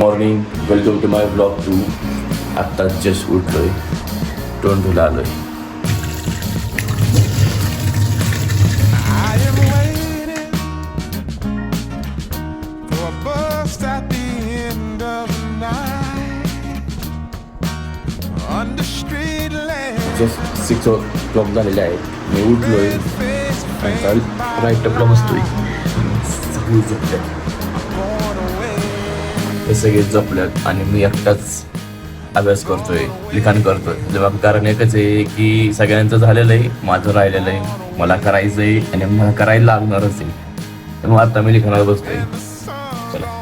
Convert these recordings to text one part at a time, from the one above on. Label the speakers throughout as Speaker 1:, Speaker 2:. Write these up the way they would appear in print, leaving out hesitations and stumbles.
Speaker 1: Morning, welcome to my blog 2. आत्ताच just उठलोय, तोंड धुला आलोय. जस्ट 6 o'clock झालेले आहे. मी उठलोय आणि राईटअपला बसतोय. सगळी झोपल्यात, हे सगळे झोपल्यात आणि मी एकटाच अभ्यास करतोय, लिखाण करतोय. जेव्हा कारण एकच आहे की सगळ्यांचं झालेलं आहे, माझं राहिलेलं आहे, मला करायचं आहे आणि मला करायला लागणारच आहे. मग आता मी लिखाणाला बसतोय. चला.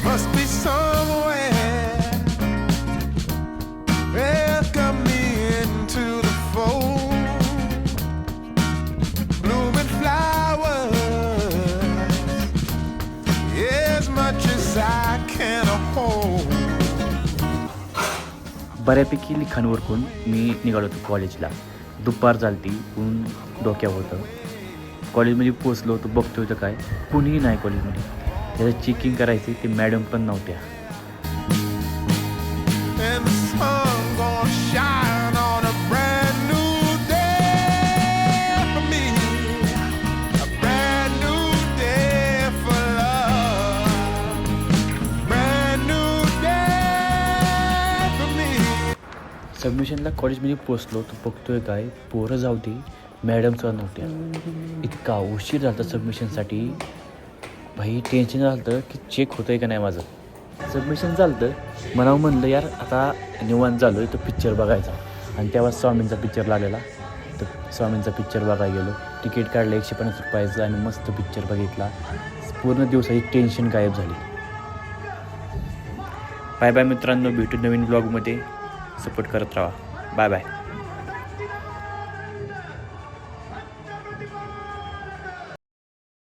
Speaker 2: Must be somewhere. Welcome me into the fold. Blooming flowers, as much as I can hold.
Speaker 3: बऱ्यापैकी लिखाण वरकून मी निघालो होतो कॉलेजला. दुपार झालती, ऊन डोक्यावर होतं. कॉलेजमध्ये पोचलो होतो, बघतो होतं काय कुणीही नाही कॉलेजमध्ये. त्याचं चेकिंग करायचे, ते मॅडम पण नव्हत्या.
Speaker 2: And the sun gonna shine on a brand new day for me. A brand new day for love. Brand new day for me.
Speaker 3: सबमिशनला कॉलेजमध्ये पोचलो तर बघतोय काय पोरं जाऊ दे, मॅडमसुद्धा नव्हत्या. इतका उशीर झाला सबमिशनसाठी. भाई टेन्शन झालं की चेक होतं आहे का नाही माझं. सबमिशन झालं म्हणावं म्हणलं यार आता निवांत झालो आहे तर पिक्चर बघायचा. आणि तेव्हा स्वामींचा पिक्चर लागलेला, तर स्वामींचा पिक्चर बघायला गेलो. तिकीट काढलं 150 रुपयाचं आणि मस्त पिक्चर बघितला. पूर्ण दिवसाची टेन्शन गायब झाली. बाय बाय मित्रांनो, भेटू नवीन ब्लॉगमध्ये. सपोर्ट करत राहा. Bye bye.